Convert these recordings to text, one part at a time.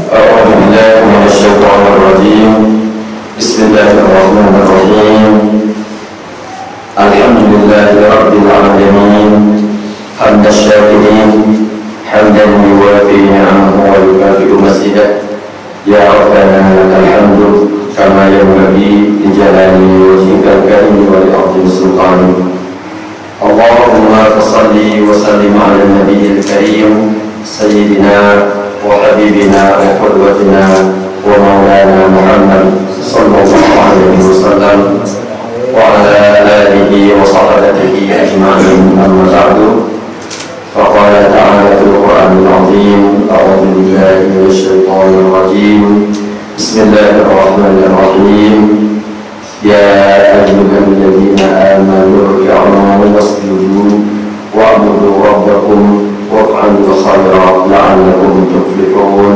أعوذ بالله من الشيطان الرجيم. بسم الله الرحمن الرحيم. الحمد لله رب العالمين حمد الشاكرين حمدا يوافي نعمه ويكافئ مزيده. يا ربنا لك الحمد كما ينبغي لجلال وجهك الكريم ولعظيم سلطانك. اللهم صل وسلم على النبي الكريم سيدنا وحبيبنا وقدوتنا ومولانا محمد صلى الله عليه وسلم وعلى آله وصحبه أجمعين. أما بعد، فقال تعالى في القرآن العظيم: أعوذ بالله من الشيطان الرجيم. بسم الله الرحمن الرحيم. يا أيها الذين آمنوا اركعوا واسجدوا واعبدوا ربكم وافعلوا الخير لعلكم تفلحون.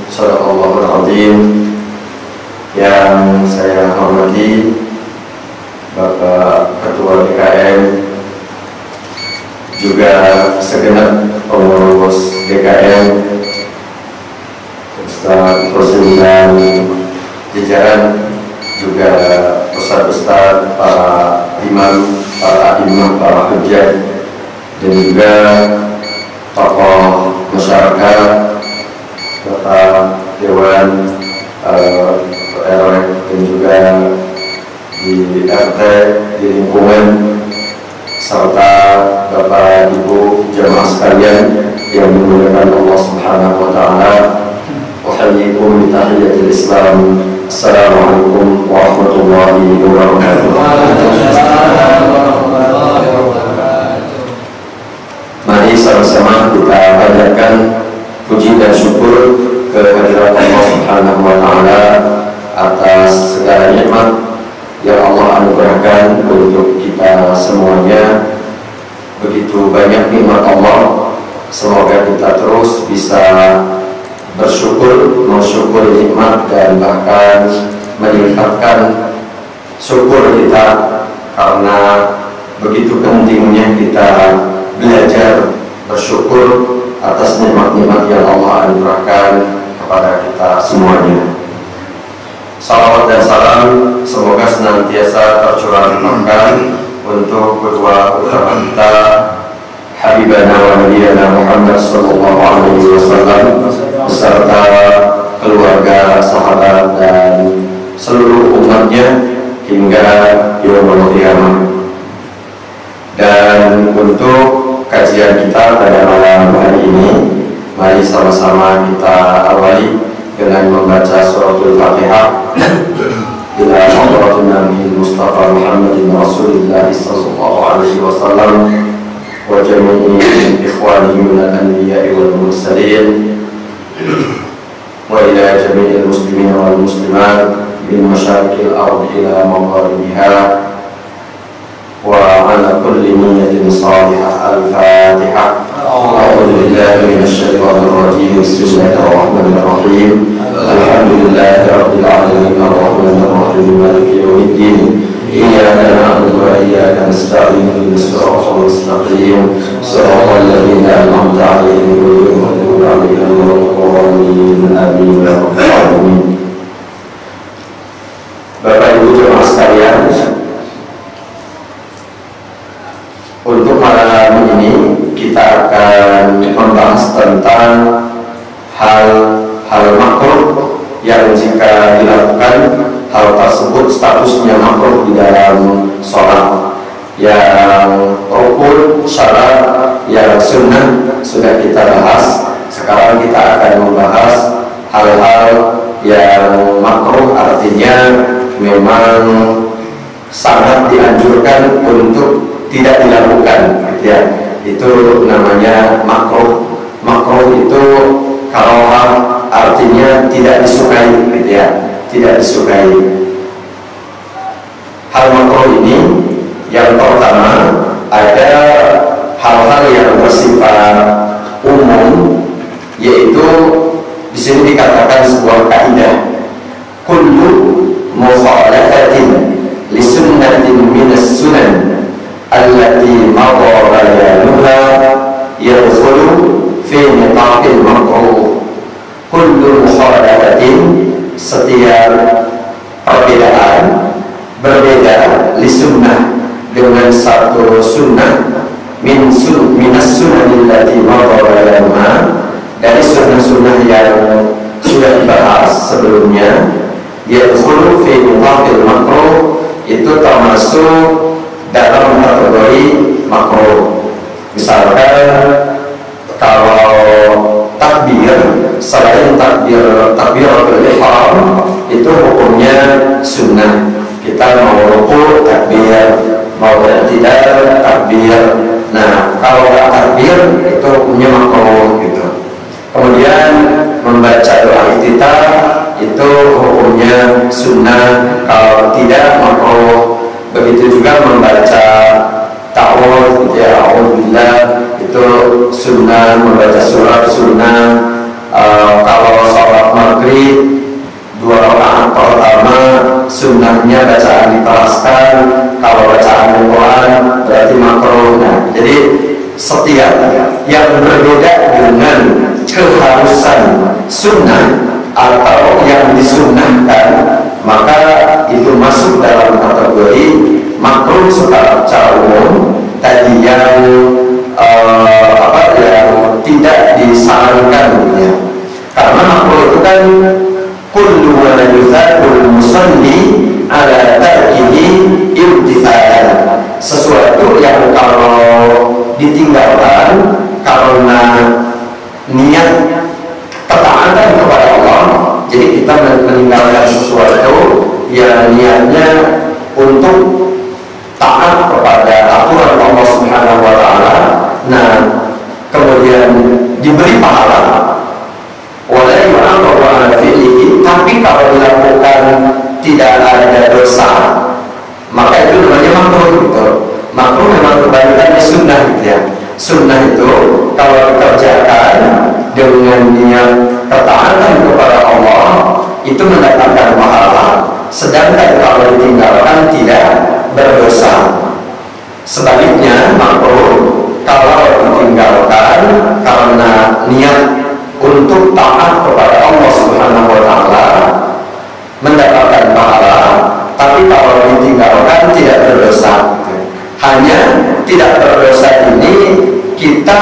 Sadaqallahul Azim. Yang saya hormati Bapak Ketua DKM, juga segenap pengurus DKM, Ustaz Rosin dan jajaran, juga ustaz-ustaz, para imam, para hujjah, dan juga tokoh masyarakat, Bapak Dewan RW, dan juga di RT, di lingkungan, serta Bapak Ibu jamaah sekalian yang dimuliakan Allah Subhanahu wa Ta'ala. Uhayyikum bi tahiyyatil Islam. Assalamualaikum warahmatullahi wabarakatuh. Mari sama-sama kita panjatkan puji dan syukur kehadirat Allah Subhanahu wa Ta'ala atas segala nikmat yang Allah anugerahkan untuk kita semuanya. Begitu banyak nikmat Allah, semoga kita terus bisa bersyukur, mensyukuri nikmat, dan bahkan meningkatkan syukur kita, karena begitu pentingnya kita belajar bersyukur atas nikmat-nikmat yang Allah anugerahkan kepada kita semuanya. Salawat dan salam semoga senantiasa tercurah limpahkan untuk kedua utama kita, Habibana wa Nabiyana Muhammad sallallahu alaihi wasallam, beserta keluarga, sahabat, dan seluruh umatnya hingga yaumul qiyamah. Dan untuk kajian kita pada malam hari ini, mari sama-sama kita awali dengan membaca suratul Fatihah ila hadratin Nabi Mustafa Muhammadin Rasulillah sallallahu alaihi wasallam wa jami'i ikhwanihi minal anbiya'i wal mursalin wa ila jami'il muslimin wal muslimat min masyariqil ardi ila magharibiha wa ala kulli niyyatin salihah. Al-Fatihah. A'udzu billahi minasy syaithanir rajim. Bismillahir rahmanir rahim. Alhamdulillahi rabbil alamin arrahmanir rahim maliki yaumiddin. Iyyaka na'budu wa iyyaka nasta'in ihdinas siratal mustaqim siratal ladzina an'amta 'alaihim ghairil maghdubi 'alaihim waladdallin. Amin ya rabbal alamin. Bapak Ibu jemaah sekalian, untuk malam ini kita akan membahas tentang hal makruh yang jika dilakukan hal tersebut statusnya makruh di dalam sholat. Yang rukun, syarat, yang sunnah sudah kita bahas. Sekarang kita akan membahas hal-hal yang makruh, artinya memang sangat dianjurkan untuk tidak dilakukan, gitu ya. Itu namanya makruh. Makruh itu karohah, artinya tidak disukai, gitu ya. Tidak disukai. Hal makruh ini yang pertama, ada hal-hal yang bersifat umum, yaitu di sini dikatakan sebuah kaidah: kullu mukhalafatin li sunnatin minas sunan allati madha bayanuha yadkhulu fi nitaqil makruh. Kullu mukhalafatin sunnah minas sunnah allati madha dari sunnah-sunnah yang sudah dibahas sebelumnya, yadkhulu fi muqabil makruh, itu termasuk dalam kategori makruh. Misalkan kalau takbir selain takbiratul ihram itu hukumnya sunnah. Kita mau rukuk takbir, mau i'tidal takbir. Nah, kalau nggak takbir itu hukumnya makruh gitu. Kemudian membaca doa iftitah itu hukumnya sunnah, kalau tidak makruh. Begitu juga membaca ta'awudz ya, a'udzubillah itu sunnah, membaca surat sunnah. Kalau sholat maghrib 2 rakaat pertama sunnahnya bacaan dikeraskan, kalau bacaan Al-Quran berarti makruh. Nah, jadi setiap yang berbeda dengan keharusan sunnah atau yang disunnahkan, maka itu masuk dalam kategori makruh secara umum. Tadi yang yang tidak disarankan ya. Karena makruh itu kan kullu ma yuthaqul musalli ala tarkihi imtithalan, sesuatu yang kalau ditinggalkan karena niat ketaatan kepada Allah, jadi kita meninggalkan sesuatu yang niatnya untuk taat kepada aturan Allah Subhanahu wa taala. Nah, kemudian diberi pahala wala yu'aqabu ala fi'lihi, tapi kalau dilakukan tidak ada dosa, maka itu namanya makruh gitu. Makruh memang kebalikannya sunnah gitu ya. Sunnah itu kalau dikerjakan dengan niat ketaatan kepada Allah itu mendapatkan pahala, sedangkan kalau ditinggalkan tidak berdosa. Sebaliknya makruh kalau ditinggalkan karena niat untuk taat kepada Allah Subhanahu wa taala mendapatkan pahala, tapi kalau ditinggalkan tidak berdosa. Hanya tidak berdosa ini kita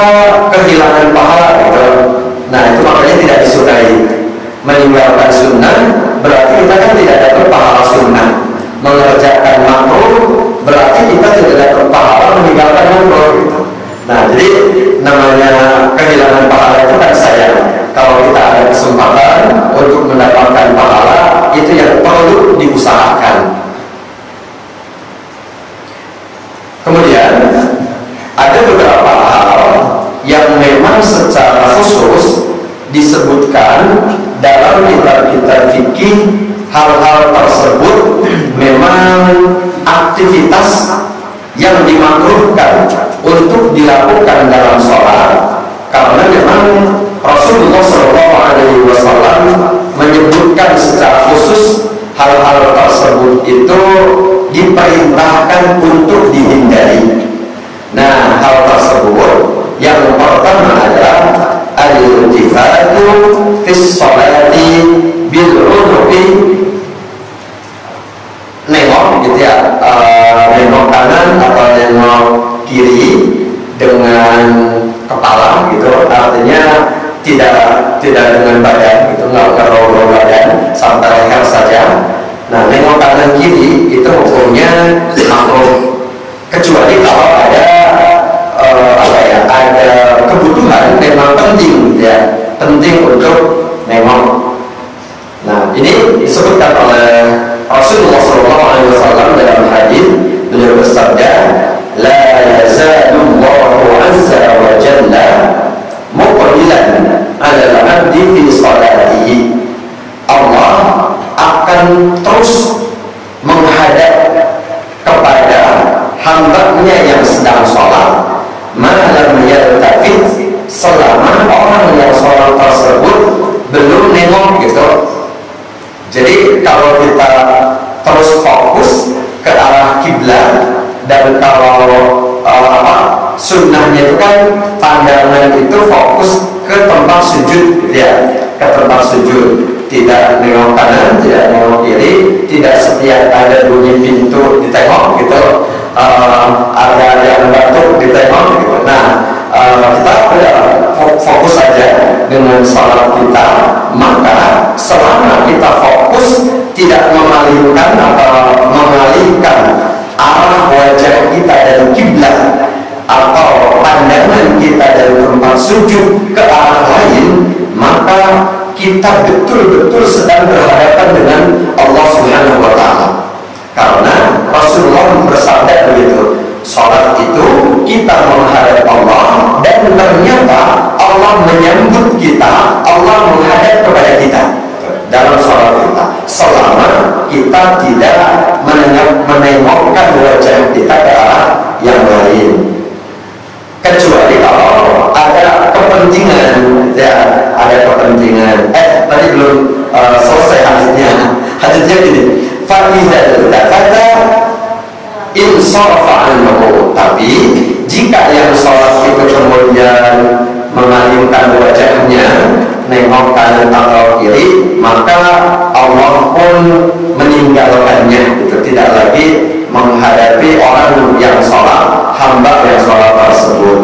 kehilangan pahala gitu. Nah, itu makanya tidak disukai. Meninggalkan sunnah berarti kita kan tidak dapat pahala sunnah. Mengerjakan makruh berarti kita tidak dapat pahala meninggalkan makruh gitu. Nah, jadi namanya kehilangan pahala itu kan sayang. Kalau kita ada kesempatan untuk mendapatkan pahala, itu yang perlu diusahakan. Kemudian ada beberapa hal yang memang secara khusus disebutkan dalam kitab-kitab fikih. Hal-hal tersebut memang aktivitas yang dimakruhkan untuk dilakukan dalam sholat, karena memang Rasulullah SAW menyebutkan secara khusus hal-hal tersebut itu diperintahkan untuk dihindari. Nah, hal tersebut yang pertama adalah al-iltifatu fis sholati bil unuqi, nengok gitu ya, nengok kanan atau nengok kiri dengan kepala gitu, artinya tidak dengan badan gitu, nggak ngerol badan sampai leher saja. Nah, nengok kanan kiri itu hukumnya makruh, kecuali kalau ada ada kebutuhan memang penting gitu ya, penting untuk nengok. Nah, ini disebutkan oleh Rasulullah SAW dalam hadis. Beliau bersabda, la yazalullahu azza wa jalla muqbilan ala al-abdi fi salatihi. Allah akan terus menghadap kepada hamba-Nya yang sedang sholat, malam yaltafit, selama orang yang sholat tersebut belum nengok gitu. Jadi kalau kita terus fokus ke arah kiblat, dan kalau sunnahnya itu kan pandangan itu fokus ke tempat sujud gitu ya, ke tempat sujud, tidak nengok kanan, tidak nengok kiri, tidak setiap ada bunyi pintu ditengok gitu, ada yang batuk ditengok gitu. Nah, kita fokus saja dengan sholat kita, maka selama kita fokus tidak memalingkan atau mengalihkan arah wajah kita dari kiblat atau pandangan kita dari tempat sujud ke arah lain, maka kita betul-betul sedang berhadapan dengan Allah Subhanahu wa Ta'ala. Karena Rasulullah bersabda begitu, sholat itu kita menghadap Allah, dan ternyata Allah menyambut kita, Allah menghadap kepada kita dalam sholat kita, selama kita tidak menengokkan wajah kita ke arah yang lain. Kecuali kalau ada kepentingan, ya ada kepentingan. Tadi belum selesai hadisnya. Hadisnya gini, fa'idza tafata insarafa anhu. Tapi jika yang sholat itu kemudian mengalihkan wajahnya, nengok kanan atau kiri, maka Allah pun meninggalkannya. Itu tidak lagi menghadapi orang yang sholat, hamba yang sholat tersebut.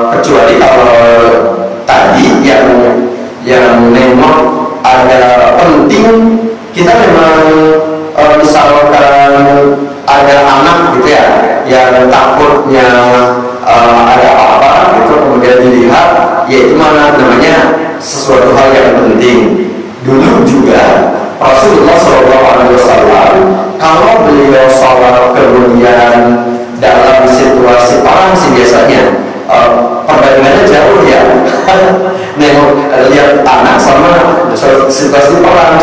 Kecuali kalau tadi yang nengok ada penting, kita memang misalkan ada anak gitu ya, yang takutnya ada apa gitu kemudian dilihat, ya itu mana namanya sesuatu hal yang penting. Dulu juga Rasulullah SAW kalau beliau sholat kemudian dalam situasi perang sih biasanya perbandingannya jauh ya. Nengok lihat anak sama situasi perang,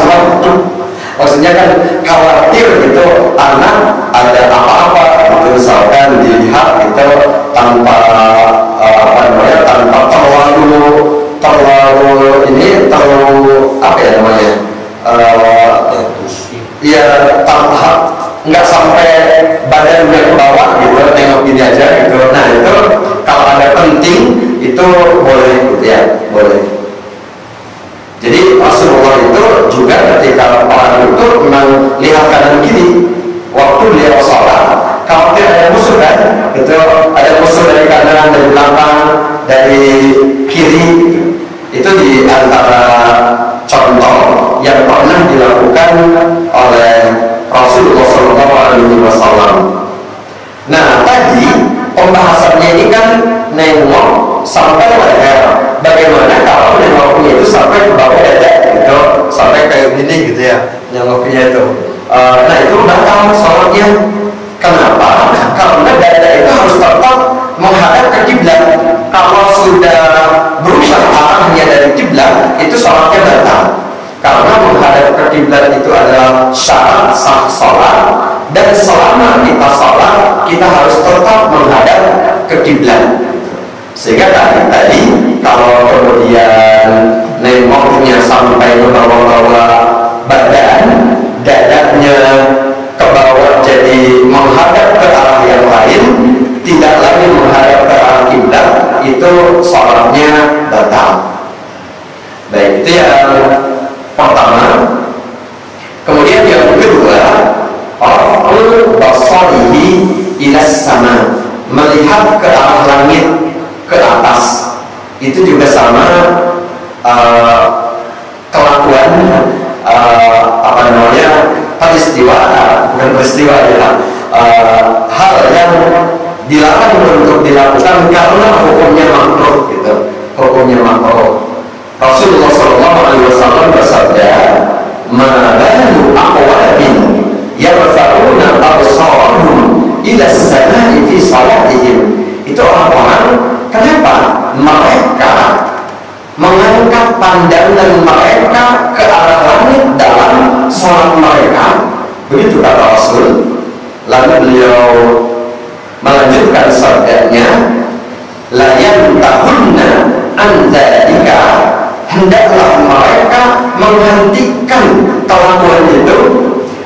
maksudnya kan khawatir gitu anak ada apa-apa gitu, misalkan dilihat gitu tanpa tanpa terlalu ini terlalu apa ya namanya ya tanpa nggak sampai badan ke bawah gitu, tengok gini aja gitu. Nah itu kalau ada penting itu boleh gitu ya, boleh. Jadi Rasulullah itu juga ketika orang itu memang lihat kanan kiri waktu dia sholat. Kalau ada musuh kan, itu ada musuh dari kanan, dari belakang, dari kiri gitu. Itu di antara contoh yang pernah dilakukan oleh Rasulullah SAW. Nah tadi pembahasannya ini kan nengok sampai leher. Bagaimana kalau nengoknya itu sampai ke bawah dada gitu, sampai kayak gini gitu ya, nengoknya itu. Nah itu batal sholatnya. Kenapa? Karena dada itu harus tetap menghadap ke kiblat. Kalau sudah berubah arahnya dari kiblat, itu sholatnya batal. Karena menghadap ke kiblat itu adalah syarat sah sholat, dan selama kita sholat kita harus tetap menghadap ke kiblat. Sehingga tadi kalau kemudian nengoknya sampai ke bawah-bawah badan, dadanya ke bawah jadi menghadap ke arah yang lain, tidak lagi menghadap ke arah kiblat, itu sholatnya batal. Baik, itu yang pertama. Kemudian yang kedua, raf'ul basarihi ilas sama, melihat ke arah langit, ke atas. Itu juga sama kelakuan apa namanya peristiwa, bukan peristiwa ya, hal yang dilarang untuk dilakukan karena hukumnya makruh gitu, hukumnya makruh. Rasulullah SAW bersabda, "Mabalu aqwamin yarfa'una absarahum ila as-sama'i fi salatihim." Itu orang-orang, kenapa mereka mengangkat pandangan mereka ke arah langit dalam sholat mereka? Begitu kata Rasul. Lalu beliau melanjutkan sabdanya, la yantahunna an dzalika, hendaklah mereka menghentikan kelakuan itu,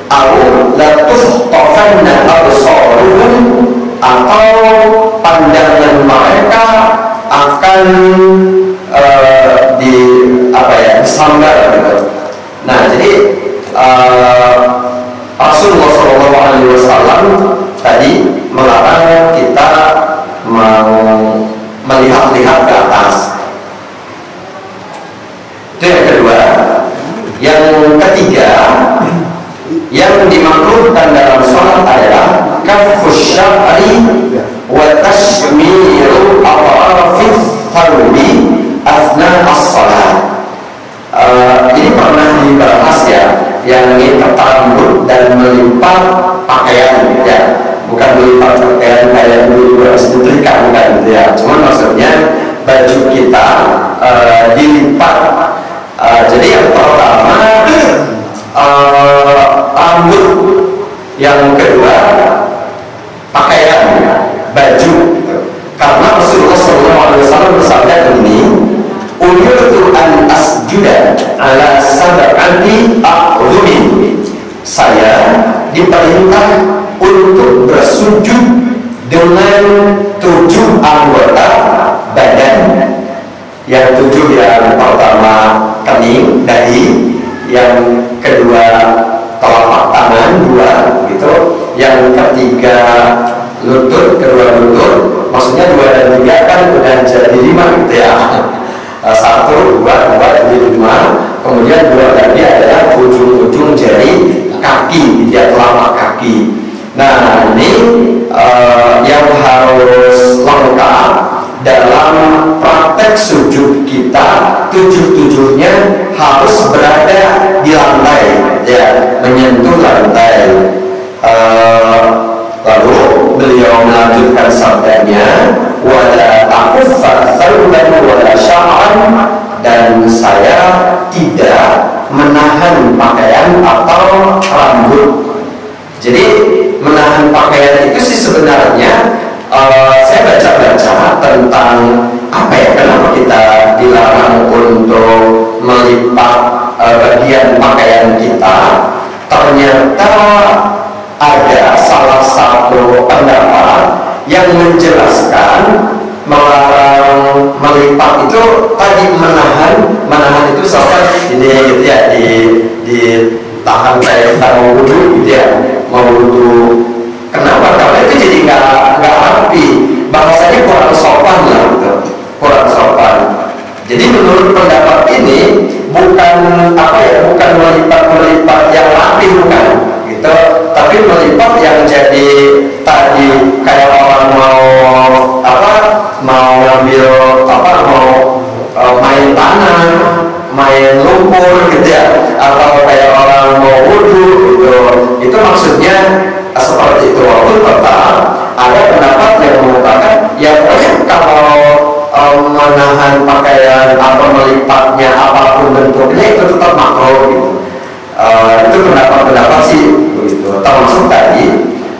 au la tukhtafanna absaruhum, atau pandangan mereka akan disambar gitu. Nah jadi Rasulullah SAW melihat-lihat ke atas. Itu yang kedua. Yang ketiga, yang dimakruhkan dalam sholat adalah kafus sya'ri wa tashmiru atrafis thawbi asna as-sholat. Ini pernah dibahas ya, yang ngikat rambut dan melipat pakaian ya, bukan melipat pakaian kayak dulu harus ditrika, bukan gitu ya. Cuman maksudnya baju kita dilipat. Jadi yang pertama rambut, yang kedua pakaian, baju. Karena Rasulullah SAW bersabda begini, umirtu an asjuda ala sab'ati a'dhumin. Saya diperintah untuk bersujud dengan 7 anggota badan. Yang 7 yang pertama kening, dahi, yang kedua telapak tangan 2 gitu, yang ketiga lutut, kedua lutut, maksudnya 2 dan 3 kan udah jadi 5 gitu ya. 1, 2, jadi 5. Kemudian 2 lagi adalah ujung-ujung jari kaki, dia telapak kaki. Nah ini yang harus lengkap dalam praktek sujud kita. 7-7-nya harus berada di lantai ya, menyentuh lantai. Lalu beliau melanjutkan sabdanya, wala akuffa thawban wala sya'ran, dan saya tidak menahan pakaian atau rambut. Jadi menahan pakaian itu sih sebenarnya saya baca-baca tentang apa ya, kenapa kita dilarang untuk melipat bagian pakaian kita. Ternyata ada salah satu pendapat yang menjelaskan melarang melipat itu tadi menahan itu seperti ini gitu ya, ditahan kayak kita mau wudhu gitu ya, mau wudhu. Kenapa? Karena itu jadi nggak rapi, bahasanya kurang sopan lah gitu, kurang sopan. Jadi menurut pendapat ini bukan apa ya, bukan melipat yang rapi, bukan gitu, tapi melipat yang jadi tadi kayak orang mau ngambil mau main tanah, main lumpur gitu ya, atau kayak orang mau wudhu gitu. Itu maksudnya seperti itu. Walaupun tetap ada pendapat yang mengatakan ya kalau menahan pakaian atau melipatnya apapun bentuknya itu tetap makruh gitu. Itu pendapat sih begitu. Termasuk tadi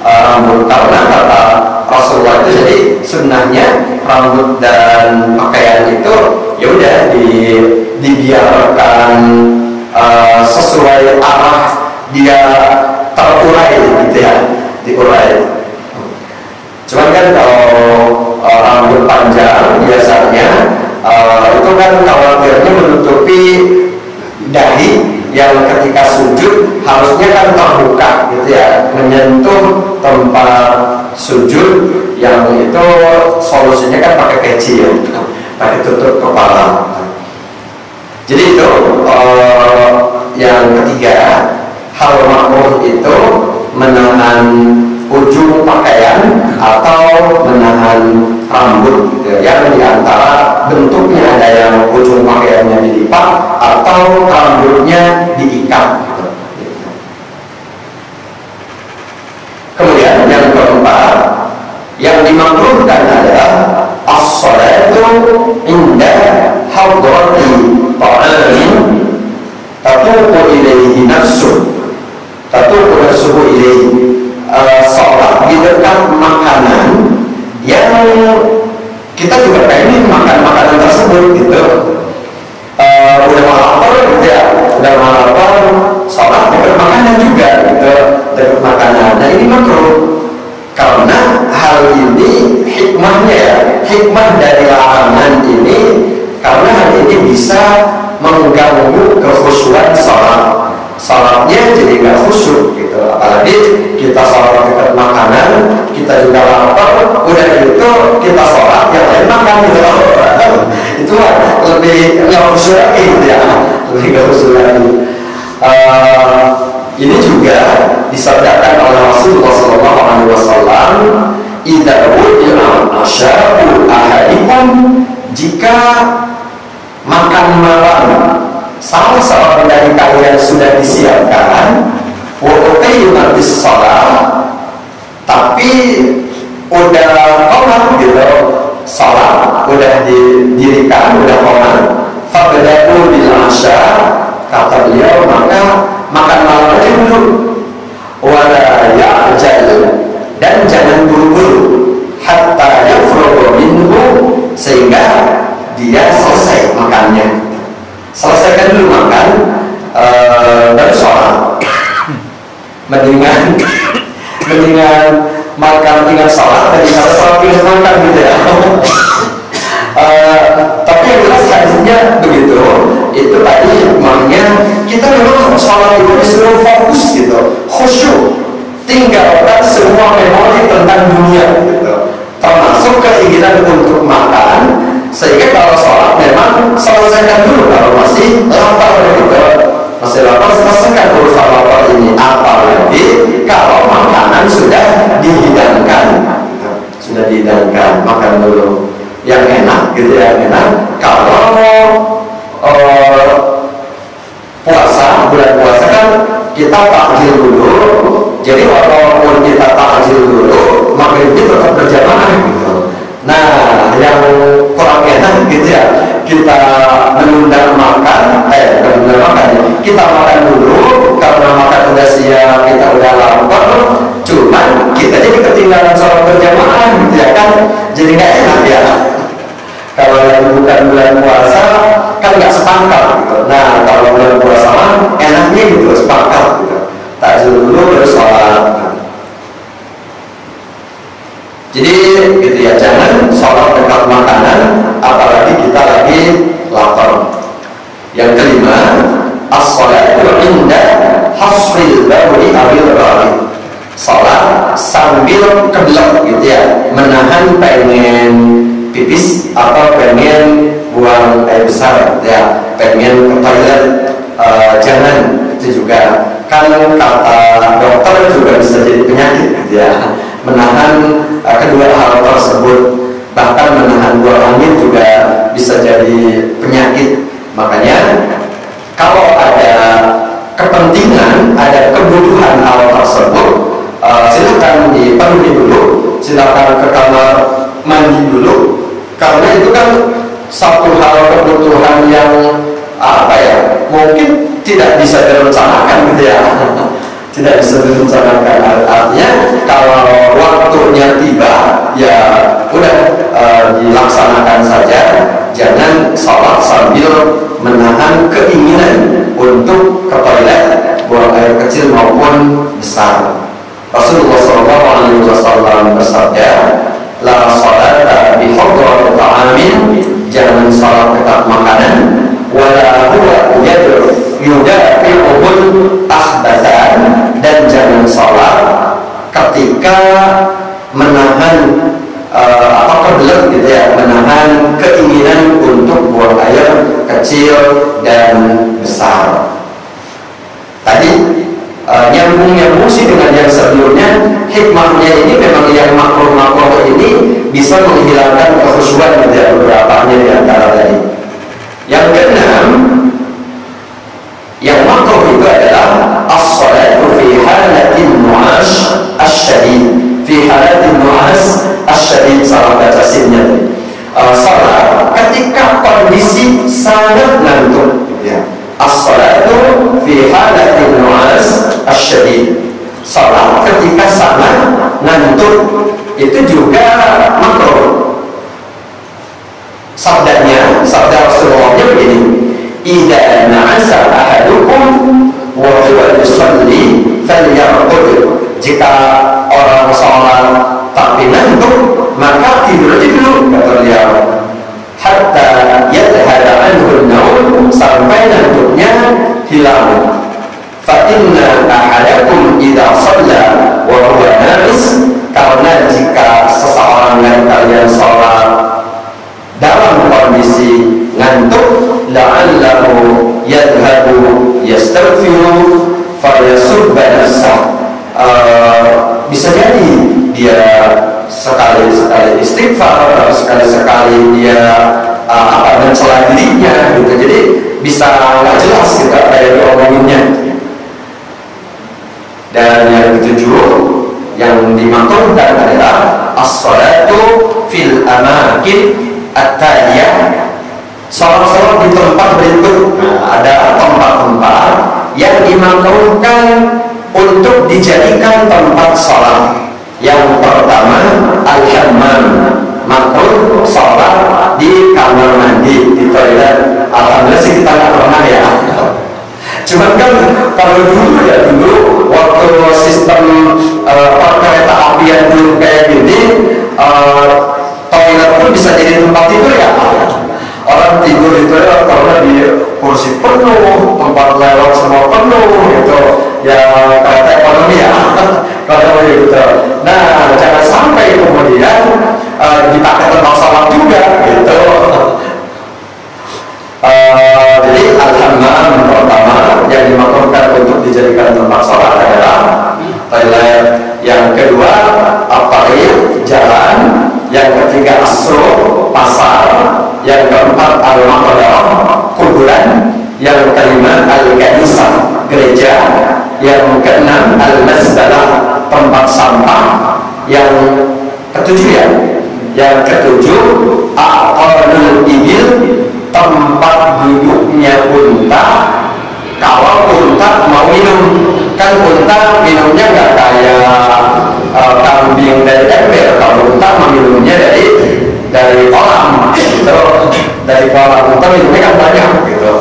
rambut, karena kata Rasulullah itu jadi sunnahnya rambut dan pakaian itu ya udah dibiarkan sesuai arah dia terurai gitu ya, diurai. Cuman kan kalau rambut panjang biasanya itu kan khawatirnya menutupi dahi yang ketika sujud harusnya kan terbuka gitu ya, menyentuh tempat sujud, yang itu solusinya kan pakai peci ya, pakai tutup kepala. Jadi itu yang ketiga, hal makruh itu menahan ujung pakaian atau menahan rambut gitu. Yang diantara bentuknya ada yang ujung pakaiannya dilipat atau rambutnya diikat gitu. Kemudian yang keempat, yang dimakruhkan adalah as-salatu inda hadrati ta'amin tatuqu ilaihi nafsuhu ilaihi. Sholat di dekat makanan yang kita juga pengen makan makanan tersebut gitu. Udah lapar gitu ya, udah lapar, sholat dekat makanan juga gitu, dekat makanan. Nah ini makruh karena hal ini hikmahnya ya, hikmah dari larangan ini karena hal ini bisa mengganggu kekhusyuan sholat. Sholatnya jadi nggak khusyuk gitu. Apalagi kita sholat dekat makanan, kita juga lapar, udah gitu kita sholat yang lain makan gitu khusyuk lagi gitu ya, lebih nggak khusyuk lagi. Ini juga disabdakan oleh Rasulullah SAW, idza wudi'a asya'u ahadikum, jika makan malam salah seorang dari kalian sudah disiapkan, wa uqimatis shalah, tapi udah qamar gitu, salat udah didirikan, udah qamar, fabda'u bil asya, kata beliau, maka makan malam aja dulu, wala ya'jal, dan jangan buru-buru, hatta yafrugu minhu, sehingga dia selesai makannya. Selesaikan dulu makan, baru sholat. mendingan makan tinggal sholat daripada sholat tinggal makan gitu ya. Tapi yang jelas hadisnya begitu. Itu tadi hikmahnya, kita memang sholat itu disuruh fokus gitu, khusyuk, tinggalkan semua memori tentang dunia gitu, termasuk keinginan untuk makan. Sehingga kalau sholat memang selesaikan dulu kalau masih lapar gitu, masih lapar, selesaikan urusan lapar ini. Apalagi kalau makanan sudah dihidangkan gitu, sudah dihidangkan, makan dulu yang enak gitu ya, enak. Kalau puasa, bulan puasa kan kita takjil dulu, jadi walaupun kita takjil dulu, maghribnya tetap berjamaah gitu. Nah, yang kurang enak gitu ya, kita menunda makan, kita makan dulu, karena makan udah siap, kita udah lapar, cuman kita jadi ketinggalan sholat berjamaah gitu ya kan, jadi nggak enak ya. Kalau yang bukan bulan puasa kan nggak sepakat gitu. Nah, kalau bulan puasa mah enaknya gitu, sepakat gitu, takjil dulu baru sholat. Jadi gitu ya, jangan sholat dekat makanan, apalagi kita lagi lapar. Yang kelima, as-sholatu inda hasril bauli awil ra'i, sholat sambil kebelet gitu ya, menahan pengen pipis atau pengen buang air besar gitu ya, pengen ke toilet, jangan. Itu juga kan kata dokter juga bisa jadi penyakit gitu ya, menahan kedua hal tersebut, bahkan menahan buang angin juga bisa jadi penyakit. Makanya kalau ada kepentingan, ada kebutuhan hal tersebut, silakan dipenuhi dulu, silakan ke kamar mandi dulu, karena itu kan satu hal kebutuhan yang apa ya, mungkin tidak bisa direncanakan gitu ya. Tidak bisa direncanakan. Artinya kalau waktunya tiba, ya udah dilaksanakan saja. Jangan sholat sambil menahan keinginan untuk ke toilet, buang air kecil maupun besar. Rasulullah SAW bersabda, la sholata bi hadrati ta'amin, jangan sholat dekat makanan, wala huwa yudafi'ul ahdatsan, dan jangan sholat ketika menahan atau kebelet gitu ya, menahan keinginan untuk buang air kecil dan besar. Tadi nyambung sih dengan yang sebelumnya. Hikmahnya ini memang yang makruh-makruh ini bisa menghilangkan kekhusyuan gitu ya, beberapanya di antara tadi. Yang keenam, yang makruh itu adalah as-salatu fi halatin nu'ash asyadid. Fi halatin nu'ash asyadid, salah baca sinnya. Salat ketika kondisi sangat ngantuk ya. As-salatu fi halatin nu'ash asyadid, salat ketika sangat ngantuk, itu juga makruh. Sabdanya, sabda Rasulullah begini, idza na'asa ahadukum wa huwa yusalli falyarqud, jika orang sholat tapi ngantuk, maka tidur aja dulu, kata beliau, hatta yadhhara anhu an-naum, sampai ngantuknya hilang. Fa inna ahadakum idza shalla wa huwa na'is, karena jika seseorang dari kalian sholat dalam kondisi ngantuk, la'allahu yadhabu yastaghfiru fayasubba nafsah. Bisa jadi dia sekali-sekali istighfar, sekali-sekali dia mencela dirinya gitu. Jadi bisa nggak jelas gitu apa yang diomonginnya. Dan yang ketujuh yang dimaklumkan adalah as-salatu fil amakin at-taliyah, sholat di tempat berikut. Ada tempat-tempat yang dimaklumkan untuk dijadikan tempat sholat. Yang pertama al-hammam, makruh sholat di kamar mandi, di toilet. Alhamdulillah sih kita nggak pernah ya. Cuman kan kalau dulu waktu sistem kereta apian dulu kayak gini, toilet pun bisa jadi tempat tidur ya. Orang tidur itu ya karena di kursi penuh, tempat lewat semua penuh gitu. Ya kereta ekonomi ya, kalau gitu. Nah, jangan sampai kemudian dipakai tempat sholat juga gitu. Jadi al-hammam pertama yang dimaklumkan untuk dijadikan tempat sholat adalah toilet. Yang kedua at-tariq, jalan. Yang ketiga as-suq, pasar. Yang keempat al-maqbarah, kuburan. Yang kelima al-kanisah, gereja. Yang keenam al-masbalah, tempat sampah. Yang ketujuh yang ketujuh aqalul ibil, tempat duduknya unta. Kalau unta mau minum, kan unta minumnya nggak kayak kambing dari ember. Kalau unta meminumnya dari kolam gitu. Dari kolam unta minumnya kan banyak gitu,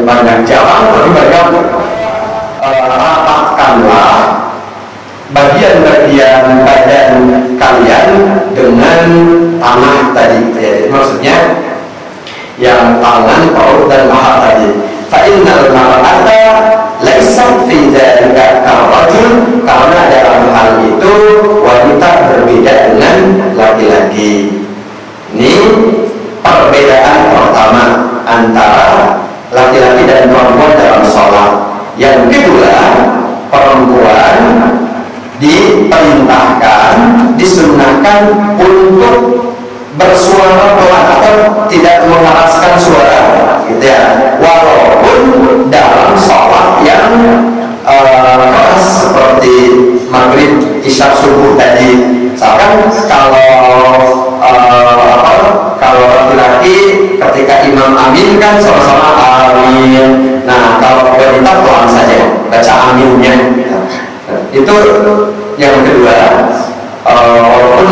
banyak jalan tapi banyak. Rapatkanlah bagian-bagian badan kalian dengan tanah tadi gitu ya. Jadi maksudnya yang tangan, perut dan paha tadi. Fa innal mar'ata laysat fi dzalika karajul, karena dalam hal itu wanita berbeda dengan laki-laki. Ini perbedaan pertama antara laki-laki dan perempuan dalam sholat. Yang kedua, perempuan diperintahkan, disunahkan untuk bersuara pelan atau tidak mengeraskan suara gitu ya, walaupun dalam sholat yang keras seperti maghrib, isya, subuh tadi. Misalkan kalau laki-laki ketika imam amin kan sama-sama amin. Nah, kalau wanita pelan saja baca aminnya. Itu yang kedua. Walaupun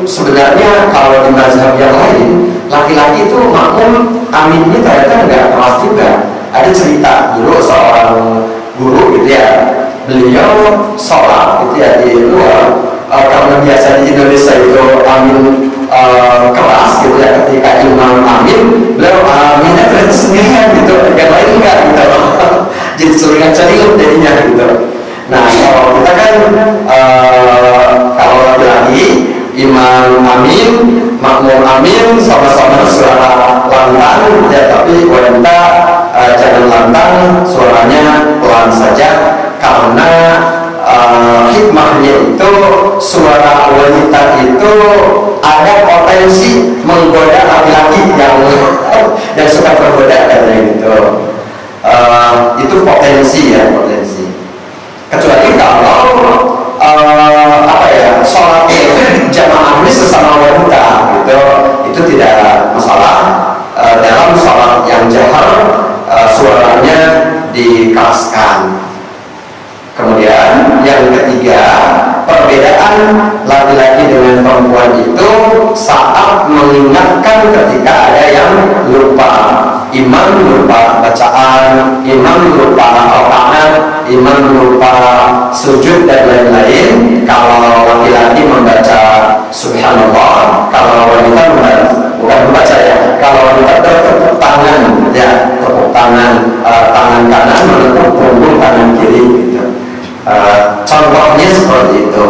sebenarnya kalau di mazhab yang lain, laki-laki itu makmum aminnya ternyata nggak keras juga. Ada cerita dulu seorang guru gitu ya, beliau sholat gitu ya di luar, karena biasa di Indonesia itu amin keras gitu ya, ketika imam amin, beliau aminnya ternyata sendirian gitu, yang lain enggak gitu. Jadi suruh cari jadinya gitu. Nah, kalau kita kan kalau laki-laki imam amin, makmum amin, sama-sama suara lantang ya, tapi wanita jangan lantang, suaranya pelan saja, karena hikmahnya itu suara wanita itu ada potensi menggoda laki-laki yang suka tergoda katanya gitu. Itu potensi ya, potensi. Kecuali kalau sholatnya itu jamaah ini sesama wanita gitu, itu tidak masalah. Dalam sholat yang jahar suaranya dikeraskan. Kemudian yang ketiga, perbedaan laki-laki dengan perempuan itu saat mengingatkan ketika ada yang lupa. Imam lupa bacaan, imam lupa rakaat, imam lupa sujud dan lain-lain. Kalau laki-laki membaca subhanallah, kalau wanita bukan membaca ya. Kalau wanita bertepuk tangan ya, tepuk tangan, tangan kanan menepuk punggung tangan kiri gitu. Contohnya seperti itu. .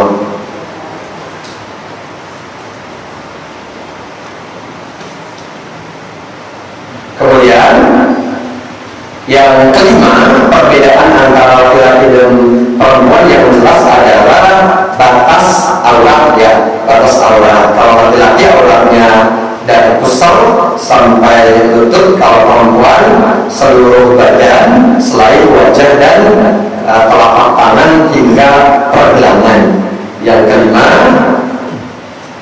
Yang kelima, perbedaan antara laki-laki dan perempuan yang jelas adalah batas aurat ya, batas aurat. Kalau laki-laki auratnya dari pusar sampai lutut, kalau perempuan seluruh badan selain wajah dan telapak tangan hingga pergelangan. Yang kelima,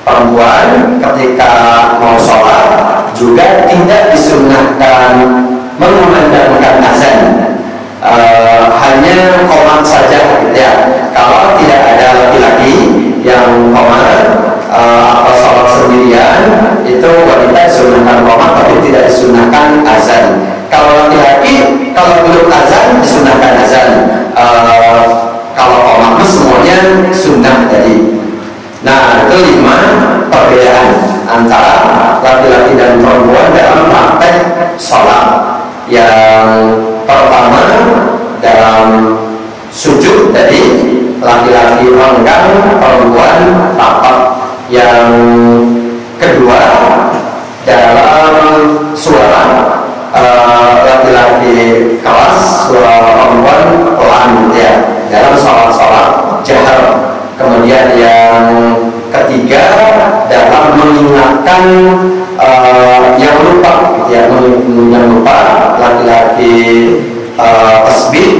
perempuan ketika mau sholat juga tidak disunahkan mengumandangkan azan, hanya qomat saja gitu ya. Kalau tidak ada laki-laki yang qomat atau sholat sendirian, itu wanita disunahkan qomat tapi tidak disunahkan azan. Kalau laki-laki, kalau belum azan disunahkan azan. Kalau qomat semuanya sunnah tadi. Nah, itu 5 perbedaan antara laki-laki dan perempuan dalam praktek sholat. Yang pertama, dalam sujud tadi laki-laki renggang, perempuan tapak. Yang kedua, dalam suara laki-laki keras, suara perempuan pelan ya, dalam sholat jahar. Kemudian yang ketiga, dalam mengingatkan yang lupa gitu ya, yang lupa, laki-laki tasbih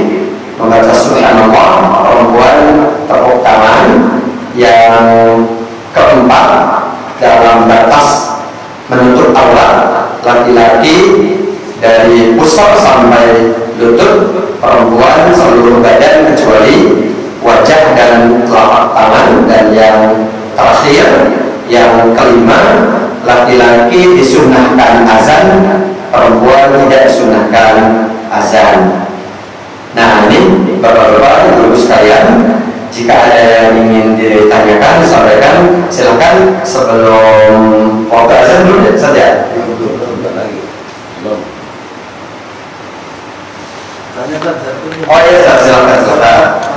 membaca subhanallah, perempuan tepuk tangan. Yang keempat, dalam batas menutup aurat, laki-laki dari pusar sampai lutut, perempuan seluruh badan kecuali wajah dan telapak tangan. Dan yang terakhir, yang kelima, laki-laki disunahkan azan, perempuan tidak disunahkan azan. Nah, ini Bapak-bapak, Ibu sekalian, jika ada yang ingin ditanyakan, disampaikan, silakan sebelum waktu azan dulu saja. Oh iya, silakan.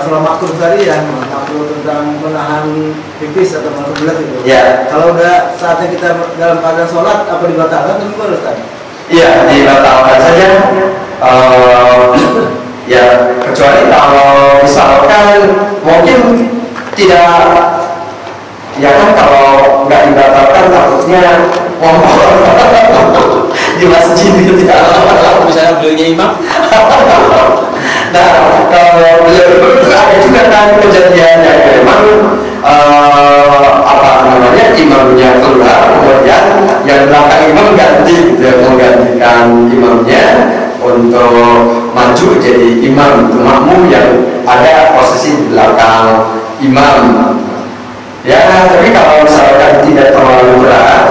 Masalah makruh tadi yang makruh tentang menahan pipis atau makruh berat itu. Ya. Kalau udah saatnya kita dalam keadaan sholat, apa dibatalkan atau gimana Ustaz? Iya, dibatalkan saja. Ya, kecuali kalau misalkan mungkin tidak, ya kan kalau nggak dibatalkan takutnya di masjid gitu ya. Misalnya beliaunya imam. Nah, kalau beliau ada juga kan kejadiannya, memang apa namanya, imamnya keluar, kemudian yang belakang imam ganti gitu ya, menggantikan imamnya untuk maju jadi imam, itu makmum yang ada posisi di belakang imam. Ya, tapi kalau misalkan tidak terlalu berat,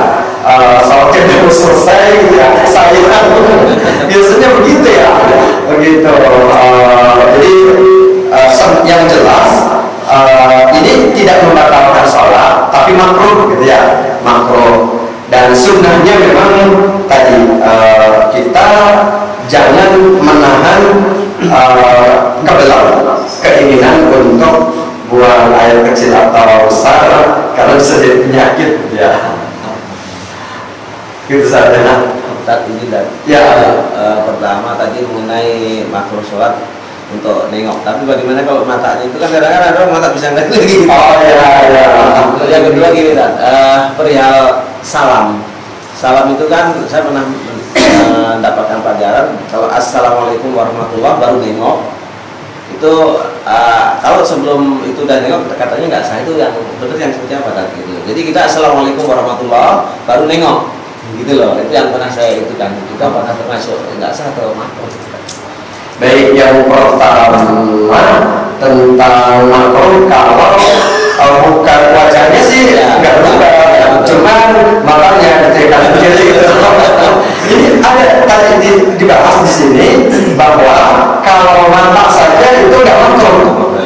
sholatnya belum selesai ya, saya biasanya begitu ya, begitu. Jadi yang jelas ini tidak membatalkan sholat, tapi makruh gitu ya, makruh. Dan sunnahnya memang tadi kita jangan menahan kebelah keinginan untuk buang air kecil atau besar, karena bisa jadi penyakit ya. Gitu saja. Ustaz ini dan ya, pertama tadi mengenai makruh sholat untuk nengok. Tapi bagaimana kalau matanya itu kan kadang-kadang ada orang mata bisa ngeliat lagi. Oh ya. Yang kedua gini dan perihal salam. Salam itu kan saya pernah mendapatkan pelajaran kalau assalamualaikum warahmatullah baru nengok. Itu kalau sebelum itu udah nengok katanya nggak sah, itu yang benar yang seperti apa tadi gitu. Jadi kita assalamualaikum warahmatullah baru nengok gitu loh, itu yang pernah saya itu kan juga apakah termasuk nggak sah atau makruh. Baik, yang pertama tentang makruh, kalau bukan wajahnya sih nggak berubah, cuman makanya ketika jadi gitu. Ini ada tadi dibahas di sini bahwa kalau mata saja itu nggak makruh,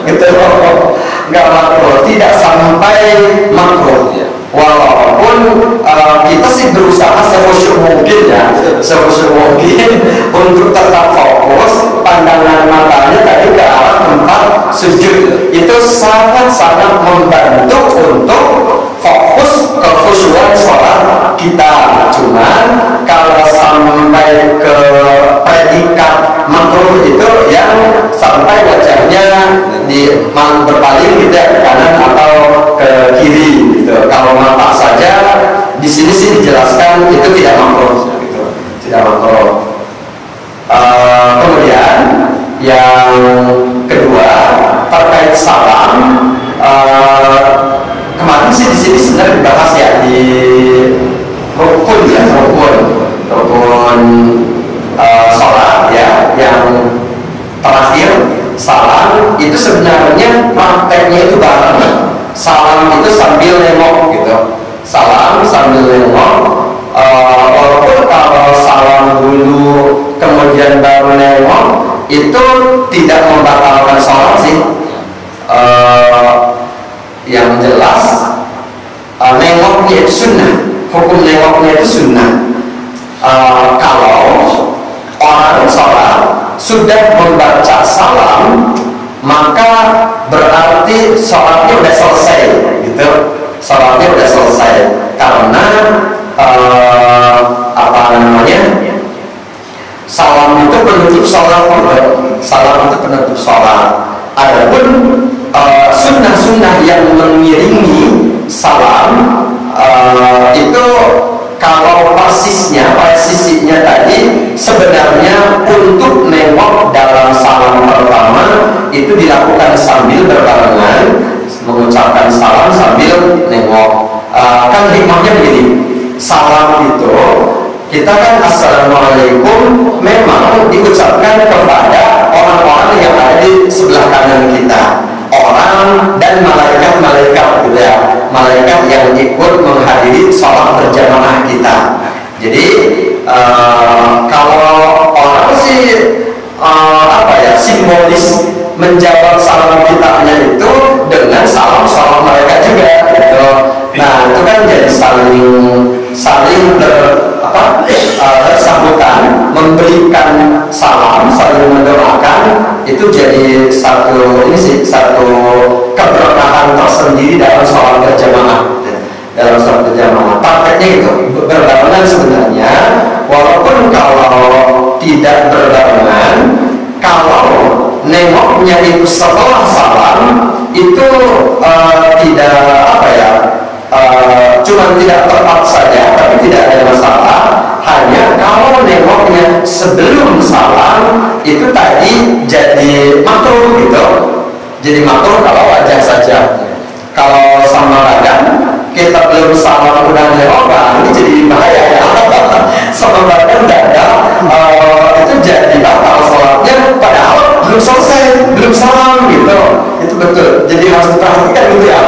gitu, nggak makruh, tidak sampai makruh. Walaupun kita sih berusaha sekhusyuk mungkin ya, sekhusyuk mungkin untuk tetap fokus pandangan matanya tadi ke arah tempat sujud. Itu sangat-sangat membantu untuk fokus kekhusyuan sholat kita. Cuman kalau sampai ke predikat makruh sampai wajahnya berpaling gitu ya, ke kanan atau ke kiri gitu. Kalau mata saja di sini sih dijelaskan itu tidak makruh gitu, tidak makruh. Kemudian yang kedua terkait salam, kemarin sih di sini sebenarnya dibahas ya di rukun ya, rukun sholat ya, yang terakhir salam itu sebenarnya prakteknya itu bareng. Salam itu sambil nengok gitu, salam sambil nengok. Walaupun kalau salam dulu kemudian baru nengok itu tidak membatalkan sholat sih. Yang jelas nengoknya itu sunnah, hukum nengoknya itu sunnah. Kalau orang sholat sudah membaca salam, maka berarti sholatnya udah selesai gitu, sholatnya udah selesai karena apa namanya, salam itu penutup sholat gitu. Salam itu penutup sholat. Adapun sunnah-sunnah yang mengiringi salam itu kalau persisnya tadi sebenarnya untuk nengok dalam salam pertama itu dilakukan sambil berbarengan, mengucapkan salam sambil nengok. Kan hikmahnya begini, salam itu kita kan assalamualaikum memang diucapkan kepada orang-orang yang ada di sebelah kanan kita, orang dan malaikat-malaikat gitu ya, malaikat yang ikut menghadiri sholat berjamaah kita. Jadi kalau orang sih simbolis menjawab salam kitanya itu dengan salam mereka juga gitu. Nah itu kan jadi saling bersambutan, memberikan salam, saling mendoakan, itu jadi satu keberkahan tersendiri dalam sholat berjamaah. Dalam sholat berjamaah, prakteknya itu berbarengan sebenarnya, walaupun kalau tidak berbarengan, kalau nengoknya itu setelah salam itu cuma tidak tepat saja, tapi tidak ada masalah. Hanya kalau nengoknya sebelum salam itu tadi jadi makruh gitu. Jadi makruh kalau wajah saja. Kalau sama badan kita belum salam udah nengok, ini jadi bahaya ya. Sama badan dada itu jadi batal sholatnya, padahal belum selesai, belum salam gitu. Itu betul. Jadi harus diperhatikan gitu ya.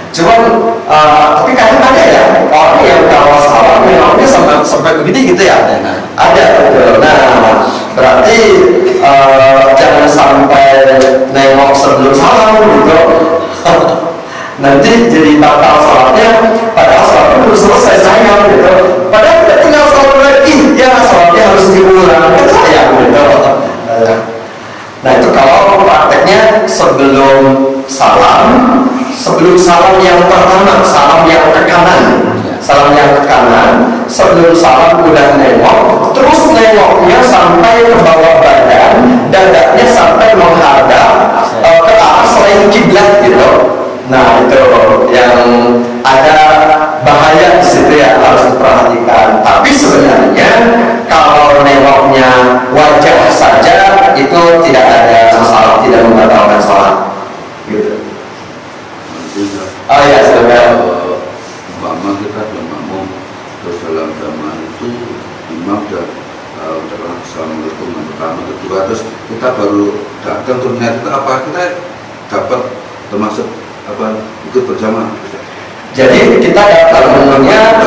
Cuman tapi kadang ada ya orang yang kalau salam memangnya sampai begini gitu ya, ada betul. Nah berarti jangan sampai nengok sebelum salam gitu. Nanti jadi batal sholatnya, padahal sholatnya belum selesai sayang gitu. Padahal udah tinggal sholat lagi, ya sholatnya harus diulang kan sayang gitu. Nah itu kalau prakteknya sebelum salam yang pertama, salam yang ke kanan, sebelum salam udah nengok, terus nengoknya sampai ke bawah badan, dadanya sampai menghadap ke arah selain kiblat gitu. Nah itu yang ada bahaya di situ ya, harus diperhatikan. Tapi sebenarnya kalau nengoknya wajah saja itu tidak ada masalah, tidak membatalkan sholat gitu. Oh ya, sebenarnya umpama kita sudah makmum terus dalam zaman itu imam sudah ucapkan assalamualaikum yang pertama kedua, terus kita baru datang, ternyata kita dapat termasuk ikut berjamaah. Jadi kita datang umumnya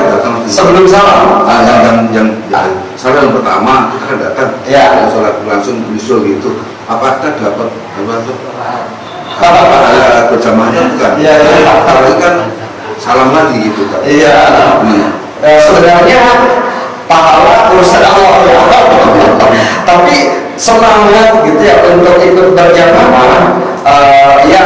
sebelum salam. Yang salam yang pertama kita kan datang, ya sholat langsung nyusul gitu. Apa kita dapat ada berjamaahnya bukan? Iya. Tapi kan salam lagi gitu kan? Iya. Sebenarnya pahala urusan Allah ya. Tapi semangat gitu ya untuk ikut berjamaah. Ya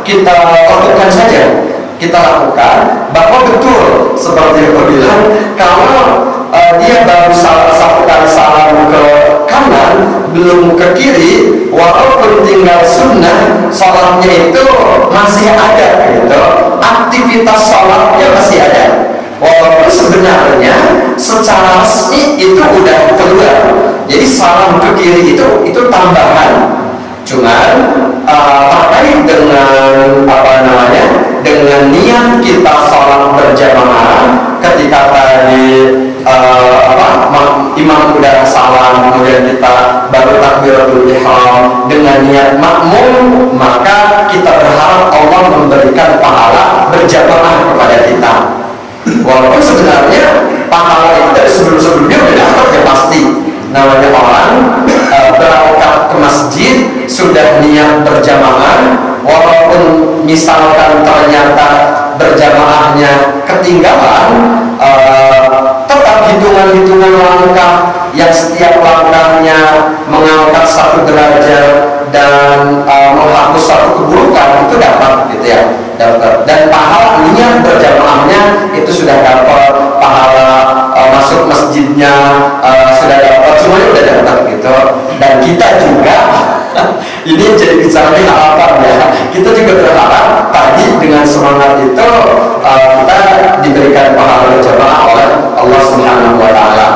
kita lakukan saja, kita lakukan bahwa betul seperti yang aku bilang, kalau dia baru satu kali salam ke kanan belum ke kiri, walaupun tinggal sunnah, sholatnya itu masih ada gitu, aktivitas sholatnya masih ada, walaupun sebenarnya secara resmi itu udah keluar. Jadi salam ke kiri itu tambahan. Cuman terkait dengan dengan niat kita sholat berjamaah, ketika tadi imam udah salam, kemudian kita baru takbiratul ihram dengan niat makmum, maka kita berharap Allah memberikan pahala berjamaah kepada kita. Walaupun sebenarnya pahala itu dari sebelum-sebelumnya udah dapat ya pasti. Namanya orang berangkat ke masjid sudah niat berjamaah, walaupun misalkan ternyata berjamaahnya ketinggalan, tetap hitungan-hitungan langkah yang setiap langkahnya mengangkat satu derajat dan menghapus satu keburukan itu dapat gitu ya, dapat. Dan pahala niat berjamaahnya itu sudah dapat, pahala masuk masjidnya sudah dapat, semuanya sudah dapat gitu. Dan kita juga ini jadi bicara harapan ya, kita juga berharap tadi dengan semangat itu kita diberikan pahala berjamaah oleh Allah Subhanahu wa Ta'ala,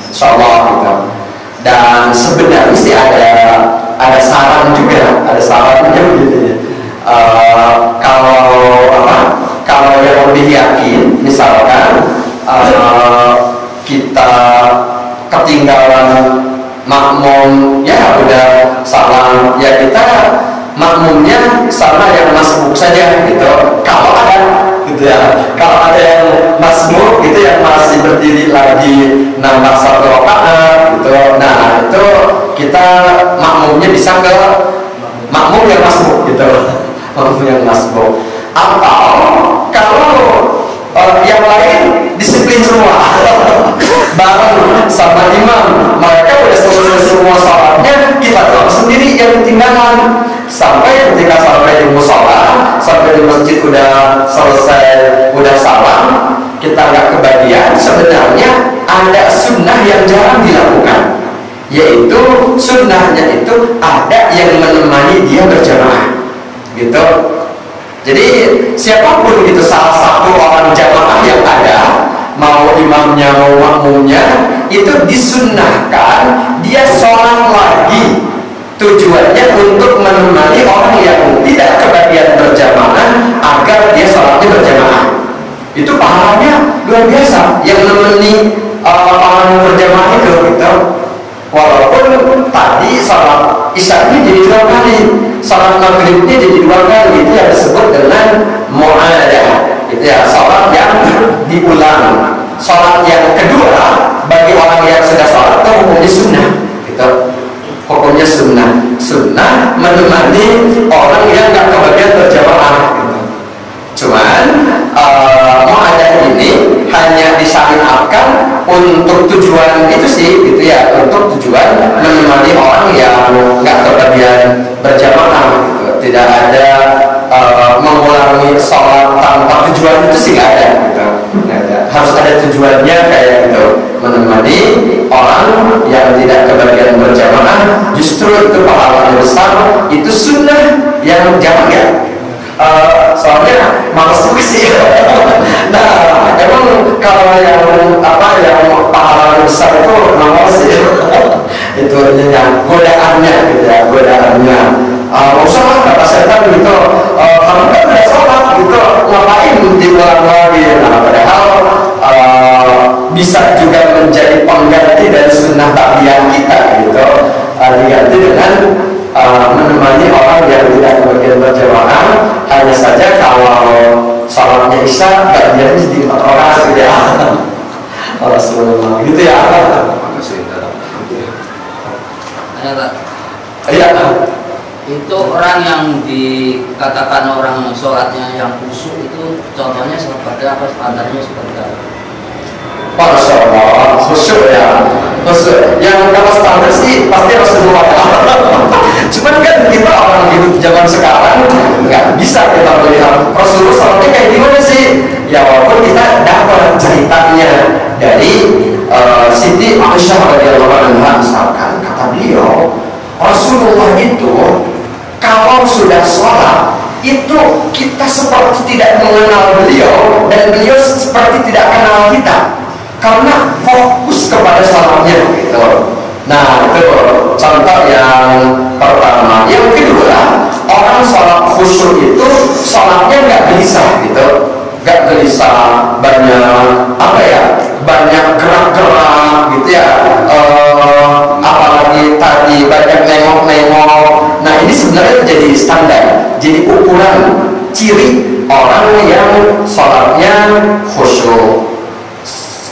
insyaallah gitu. Dan sebenarnya sih ada saran juga, ada sarannya begini. Kalau yang lebih yakin, misalkan kita ketinggalan makmum, ya udah salam, ya kita makmumnya sama yang masbuk saja gitu. Kalau ada gitu ya, kalau ada yang masbuk gitu yang masih berdiri lagi nambah satu rakaat gitu, nah itu kita makmumnya bisa ke makmum yang masbuk gitu, makmum yang masbuk. Atau kalau yang lain disiplin semua bareng sama imam, mereka udah selesai semua sholatnya, kita doang sendiri yang ketinggalan. Sampai ketika sampai di musola, sampai di masjid udah selesai, udah salam, kita nggak kebagian. Sebenarnya ada sunnah yang jarang dilakukan, yaitu sunnahnya itu ada yang menemani dia berjamaah gitu. Jadi siapapun itu, salah satu orang jamaah yang ada, mau imamnya mau makmumnya, itu disunnahkan dia sholat lagi, tujuannya untuk menemani orang yang tidak kebagian berjamaah agar dia sholatnya berjamaah. Itu pahalanya luar biasa yang nemeni orang berjamaah itu gitu. Walaupun tadi sholat isya-nya jadi 2 kali, sholat maghribnya jadi 2 kali, itu yang disebut dengan mu'adah, itu ya, sholat yang diulang. Sholat yang kedua bagi orang yang sudah sholat itu hukumnya sunnah gitu. Hukumnya sunnah menemani orang yang nggak kebagian berjamaah gitu. Cuman mu'adah ini hanya disyariatkan untuk tujuan itu sih gitu ya, untuk tujuan menemani orang yang nggak kebagian berjamaah gitu. Tidak ada mengulangi sholat tanpa tujuan, itu sih nggak ada gitu. Harus ada tujuannya kayak gitu, menemani orang yang tidak kebagian berjamaah. Justru itu pahalanya besar, itu sunnah yang jarang ya. Soalnya males juga sih. Nah, emang kalau yang pahala besar itu males sih. Itu artinya godaannya gitu ya, godaannya. Usah lah kata setan gitu. Kalau kan udah sholat gitu, ngapain diulang lagi? Nah, padahal bisa juga menjadi pengganti dari sunnah tabiat kita gitu. Diganti dengan menemani orang yang tidak kebagian berjamaah. Hanya saja kalau sholatnya isya bagiannya jadi 4 rakaat gitu ya. Rasulullah gitu ya. Iya. Itu orang yang dikatakan orang sholatnya yang khusyuk itu contohnya seperti apa, standarnya seperti apa? Masya Allah, khusyuk ya. Khusyuk. Yang kalau standar sih pasti Rasulullah. Cuman kan kita orang hidup zaman sekarang nggak bisa kita melihat Rasulullah sholatnya kayak gimana sih. Ya walaupun kita dapat ceritanya dari Siti Aisyah radhiyallahu anha, misalkan kata beliau, Rasulullah itu kalau sudah sholat itu kita seperti tidak mengenal beliau dan beliau seperti tidak kenal kita karena fokus kepada sholatnya gitu. Nah itu contoh yang pertama. Yang kedua, orang sholat khusyuk itu sholatnya nggak gelisah gitu, nggak gelisah, banyak gerak-gerak gitu ya, apalagi tadi banyak nengok-nengok. Nah ini sebenarnya jadi standar, jadi ukuran ciri orang yang sholatnya khusyuk.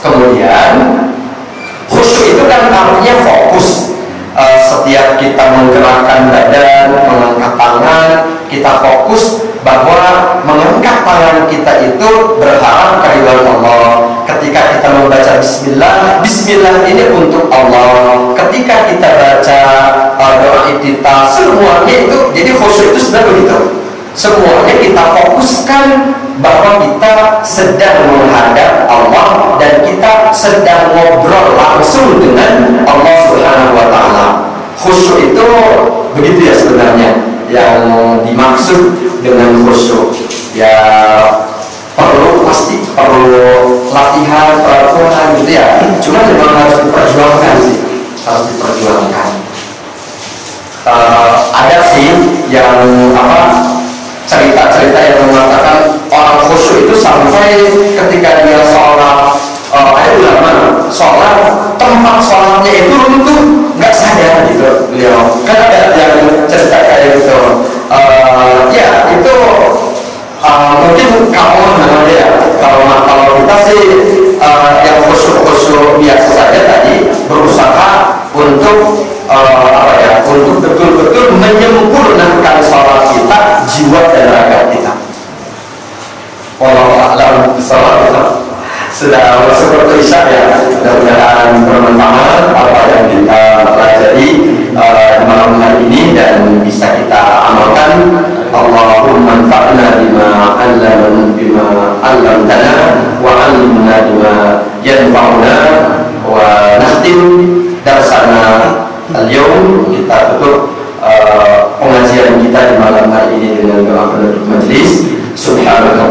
Kemudian khusyuk itu kan artinya fokus. Setiap kita menggerakkan badan, mengangkat tangan, kita fokus bahwa mengangkat tangan kita itu berharap keridhaan Allah. Ketika kita membaca Bismillah, Bismillah ini untuk Allah. Ketika kita baca doa iftitah, semuanya itu jadi khusyuk itu sudah begitu. Semuanya kita fokuskan bahwa kita sedang menghadap Allah dan kita sedang ngobrol langsung dengan Allah Subhanahu wa Ta'ala. Khusyuk itu begitu ya sebenarnya yang dimaksud dengan khusyuk. Ya pasti perlu latihan, perlakuan gitu ya. Cuma memang harus diperjuangkan sih, harus diperjuangkan. Ada sih yang cerita-cerita yang mengatakan orang khusyuk itu sampai ketika dia sholat, ada ulama sholat, tempat sholatnya itu runtuh, nggak sadar gitu beliau. Kan ada yang cerita kayak gitu. Ya itu mungkin kalau namanya ya, kalau kita sih yang khusyuk biasa saja tadi berusaha untuk untuk betul-betul menyempurnakan sholat kita, jiwa dan raga kita. Wallahu a'lam bishawab. Sudah seperti Isya ya, mudah-mudahan bermanfaat apa yang kita pelajari di malam hari ini dan bisa kita amalkan. Allahumma anfa'na bima 'allamtana wa 'allimna bima yanfa'una wa nakhtim darsana al-yawm. Kita tutup pengajian kita di malam hari ini dengan doa penutup majelis. Subhanallah.